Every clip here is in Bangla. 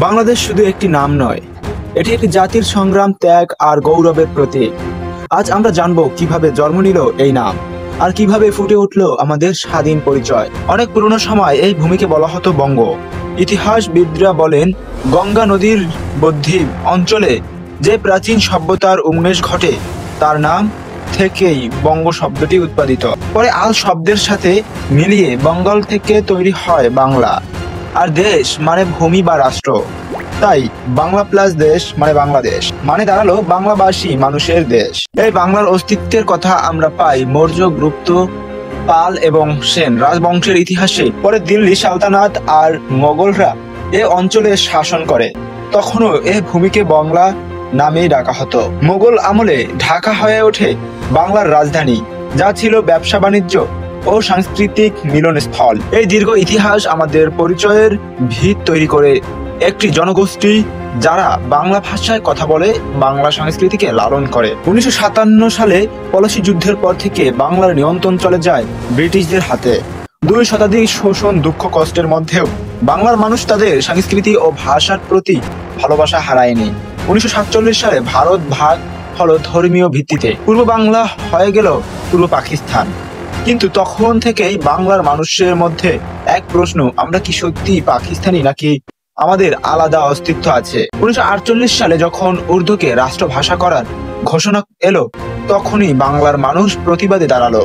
বাংলাদেশ শুধু একটি নাম নয়, এটি একটি জাতির সংগ্রাম, ত্যাগ আর গৌরবের প্রতীক। আজ আমরা জানবো কিভাবে জন্ম নিল এই নাম আর কিভাবে ফুটে উঠলো আমাদের স্বাধীন পরিচয়। অনেক পুরনো সময় এই ভূমিকে বলা হতো বঙ্গ। ইতিহাসবিদরা বলেন, গঙ্গা নদীর বদ্বীপ অঞ্চলে যে প্রাচীন সভ্যতার উন্মেষ ঘটে তার নাম থেকেই বঙ্গ শব্দটি উৎপাদিত। পরে আল শব্দের সাথে মিলিয়ে বঙ্গাল থেকে তৈরি হয় বাংলা। আর দেশ মানে ভূমি বা রাষ্ট্র, তাই বাংলা প্লাস দেশ মানে বাংলাদেশ, মানে দাঁড়ালো বাংলাভাষী মানুষের দেশ। এই বাংলার অস্তিত্বের কথা আমরা পাই মৌর্য, গুপ্ত, পাল এবং সেন রাজবংশের ইতিহাসে। পরে দিল্লি সালতানাত আর মোগলরা এ অঞ্চলে শাসন করে, তখনও এ ভূমিকে বাংলা নামেই ডাকা হতো। মোগল আমলে ঢাকা হয়ে ওঠে বাংলার রাজধানী, যা ছিল ব্যবসা বাণিজ্য ও সাংস্কৃতিক মিলনস্থল। এই দীর্ঘ ইতিহাস আমাদের পরিচয়ের ভিত তৈরি করে একটি জনগোষ্ঠী যারা বাংলা ভাষায় কথা বলে, বাংলা সংস্কৃতিকে লালন করে। 1957 সালে পলাশী যুদ্ধের পর থেকে বাংলার নিয়ন্ত্রণ চলে যায় ব্রিটিশদের হাতে। 2 শতাধিক শোষণ, দুঃখ, কষ্টের মধ্যেও বাংলার মানুষ তাদের সংস্কৃতি ও ভাষার প্রতি ভালোবাসা হারায়নি। 1947 সালে ভারত ভাগ হলো ধর্মীয় ভিত্তিতে, পূর্ব বাংলা হয়ে গেল পূর্ব পাকিস্তান। কিন্তু তখন থেকেই বাংলার মানুষের মধ্যে এক প্রশ্ন, আমরা কি সত্যি পাকিস্তানি নাকি আমাদের আলাদা অস্তিত্ব আছে? 1948 সালে যখন উর্দুকে রাষ্ট্রভাষা করার ঘোষণা এলো, তখনই বাংলার মানুষ প্রতিবাদে দাঁড়ালো।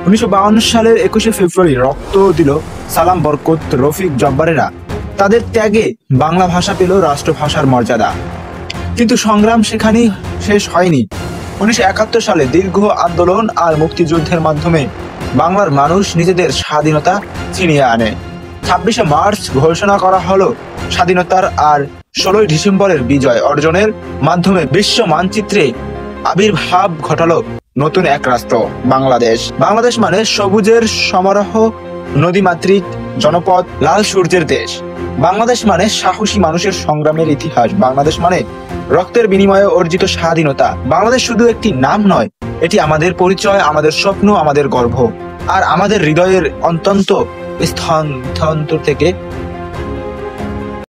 1952 সালের 21শে ফেব্রুয়ারি রক্ত দিল সালাম, বরকত, রফিক, জব্বারেরা। তাদের ত্যাগে বাংলা ভাষা পেল রাষ্ট্রভাষার মর্যাদা। কিন্তু সংগ্রাম সেখানেই শেষ হয়নি। 1971 সালে দীর্ঘ আন্দোলন আর মুক্তিযুদ্ধের মাধ্যমে বাংলার মানুষ নিজেদের স্বাধীনতা ছিনিয়ে আনে। 26শে মার্চ ঘোষণা করা হলো স্বাধীনতার, আর 16ই ডিসেম্বরের বিজয় অর্জনের মাধ্যমে বিশ্ব মানচিত্রে আবির্ভাব ঘটালো নতুন এক রাষ্ট্র, বাংলাদেশ। বাংলাদেশ মানে সবুজের সমারোহ, নদীমাতৃক জনপদ, লাল সূর্যের দেশ। বাংলাদেশ মানে সাহসী মানুষের সংগ্রামের ইতিহাস। বাংলাদেশ মানে রক্তের বিনিময়ে অর্জিত স্বাধীনতা। বাংলাদেশ শুধু একটি নাম নয়, এটি আমাদের পরিচয়, আমাদের স্বপ্ন, আমাদের গর্ব, আর আমাদের হৃদয়ের অত্যন্ত স্থানান্তর থেকে